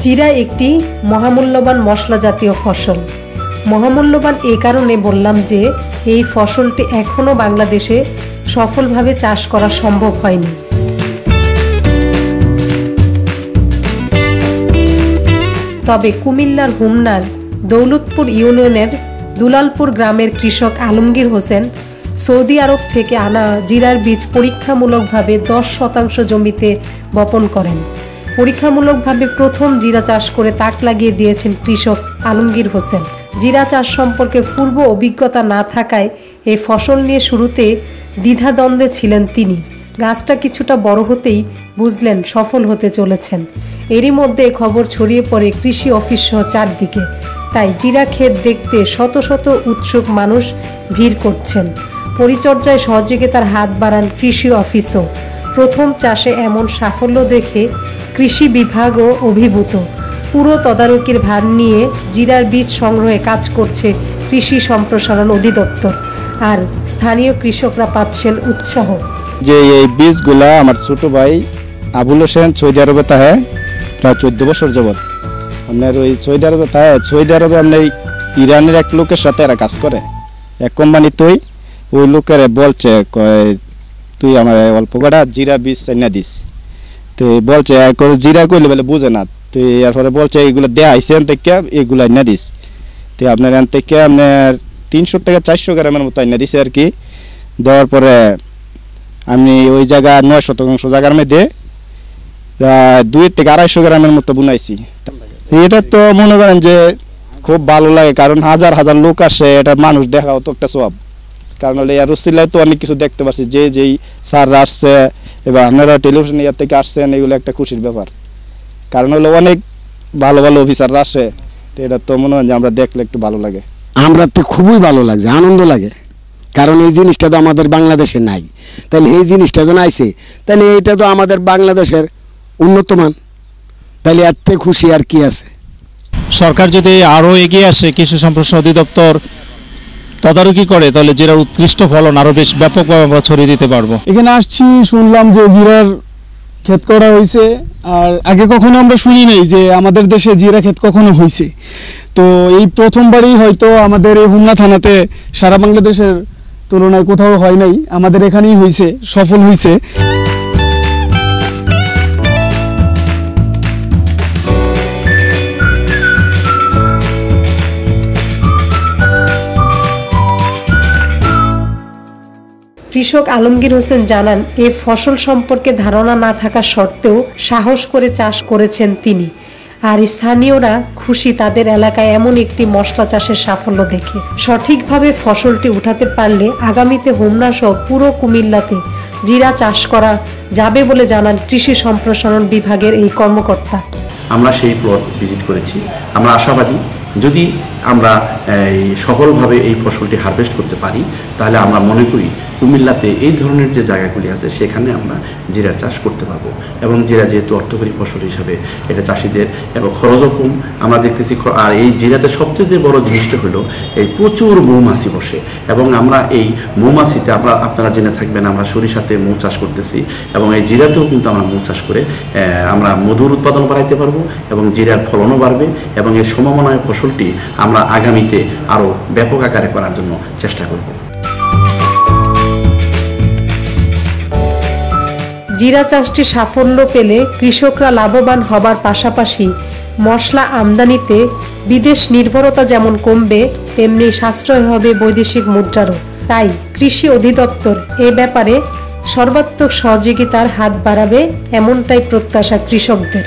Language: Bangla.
জিরা একটি মহামূল্যবান মশলা জাতীয় ফসল। মহামূল্যবান এই কারণে বললাম যে এই ফসলটি এখনও বাংলাদেশে সফলভাবে চাষ করা সম্ভব হয়নি। তবে কুমিল্লার হুমনার দৌলতপুর ইউনিয়নের দুলালপুর গ্রামের কৃষক আলমগীর হোসেন সৌদি আরব থেকে আনা জিরার বীজ পরীক্ষামূলকভাবে 10% জমিতে বপন করেন। পরীক্ষামূলকভাবে প্রথম জিরা চাষ করে তাক লাগিয়ে দিয়েছেন কৃষক আলমগীর হোসেন। জিরা চাষ সম্পর্কে পূর্ব অভিজ্ঞতা না থাকায় এই ফসল নিয়ে শুরুতে দ্বিধাদ্বন্দ্বে ছিলেন তিনি। গাছটা কিছুটা বড় হতেই বুঝলেন সফল হতে চলেছেন। এরই মধ্যে খবর ছড়িয়ে পড়ে কৃষি অফিস সহ চারদিকে। তাই জিরা ক্ষেত দেখতে শত শত উৎসুক মানুষ ভিড় করছেন। পরিচর্যায় সহযোগিতার হাত বাড়ান কৃষি অফিসও। প্রথম চাষে এমন সাফল্য দেখে কৃষি বিভাগও অভিভূত। পুরো তদারকির ভার নিয়ে জিরার বীজ সংগ্রহে কাজ করছে কৃষি সম্প্রসারণ অধিদপ্তর, আর স্থানীয় কৃষকরা পাচ্ছেন উৎসাহ। যে এই বীজগুলা আমার ছোট ভাই আবুল হোসেন সৌদি আরবে থাকে প্রায় 14 বছর যাবৎ। আপনার ওই সৌদি আরবে থাকে, সৌদি আরবে আপনার ইরানের এক লোকের সাথে এরা কাজ করে, এক কোম্পানিতেই। ওই লোকের বলছে তুই আমার অল্প কটা জিরা বীজ না দিস। তো বলছে জিরা কইলে বলে বুঝে না। তো এরপরে বলছে এইগুলো দেয়া আইসে থেকে এইগুলো না দিস। তো আপনার এখান থেকে আপনার 300 থেকে 400 গ্রামের মতো না দিছে আর কি। দেওয়ার পরে আমি ওই জায়গা 9% জায়গার মধ্যে 2 থেকে 250 গ্রামের মতো বুনাইছি। এটা তো মনে করেন যে খুব ভালো লাগে, কারণ হাজার হাজার লোক আসে, এটা মানুষ দেখাও তো একটা সব। কারণ হলে রুসিলায় তো অনেক কিছু দেখতে পাচ্ছি, যে যেই স্যার আসছে এবার আপনারা টেলিভিশন ইয়ার থেকে আসছেন, এগুলো একটা খুশির ব্যাপার। কারণ হলো অনেক ভালো ভালো অফিসাররা আসে, তো এটা তো মনে হয় যে আমরা দেখলে একটু ভালো লাগে। আমরা তো খুবই ভালো লাগছে, আনন্দ লাগে, কারণ এই জিনিসটা তো আমাদের বাংলাদেশে নাই। তাহলে এই জিনিসটা যখন আইছে, তাহলে এইটা তো আমাদের বাংলাদেশের উন্নত মান, তাহলে এর থেকে খুশি আর কি আছে। সরকার যদি আরও এগিয়ে আসে, কৃষি সম্প্রসারণ অধিদপ্তর তদারকি করে, তাহলে জিরার উৎকৃষ্ট ফলন আরও বেশ ব্যাপকভাবে আমরা ছড়িয়ে দিতে পারবো। এখানে আসছি, শুনলাম যে জিরার ক্ষেত করা হয়েছে, আর আগে কখনো আমরা শুনি নাই যে আমাদের দেশে জিরা ক্ষেত কখনো হয়েছে। তো এই প্রথমবারই হয়তো আমাদের এই হুমনা থানাতে, সারা বাংলাদেশের তুলনায় কোথাও হয় নাই, আমাদের এখানেই হয়েছে, সফল হয়েছে। কৃষক আলমগীর হোসেন জানান, এ ফসল সম্পর্কে ধারণা না থাকা সত্ত্বেও সাহস করে চাষ করেছেন তিনি। আর স্থানীয়রা খুশি তাদের এলাকায় এমন একটি মশলা চাষের সাফল্য দেখে। সঠিকভাবে ফসলটি উঠাতে পারলে আগামীতে হোমনা সহ পুরো কুমিল্লাতে জিরা চাষ করা যাবে বলে জানান কৃষি সম্প্রসারণ বিভাগের এই কর্মকর্তা। আমরা সেই প্লট ভিজিট করেছি। আমরা আশাবাদী যদি আমরা সফলভাবে এই ফসলটি হারভেস্ট করতে পারি, তাহলে আমরা মনে করি কুমিল্লাতে এই ধরনের যে জায়গাগুলি আছে সেখানে আমরা জিরা চাষ করতে পারবো। এবং জিরা যেহেতু অর্থকরী ফসল হিসাবে এটা চাষিদের এবং খরচও কম আমরা দেখতেছি। আর এই জিরাতে সবচেয়ে বড় জিনিসটা হলো এই প্রচুর মৌমাছি বসে, এবং আমরা এই মৌমাছিতে আপনারা জেনে থাকবেন আমরা সরিষাতে মৌ চাষ করতেছি, এবং এই জিরাতেও কিন্তু আমরা মৌ চাষ করে আমরা মধুর উৎপাদন বাড়াইতে পারবো এবং জিরার ফলনও বাড়বে। এবং এই সমমনায় ফসলটি আমরা আগামীতে আরও ব্যাপক আকারে করার জন্য চেষ্টা করব। জিরা চাষটি সাফল্য পেলে কৃষকরা লাভবান হবার পাশাপাশি মশলা আমদানিতে বিদেশ নির্ভরতা যেমন কমবে, তেমনি সাশ্রয় হবে বৈদেশিক মুদ্রারও। তাই কৃষি অধিদপ্তর এ ব্যাপারে সর্বাত্মক সহযোগিতার হাত বাড়াবে, এমনটাই প্রত্যাশা কৃষকদের।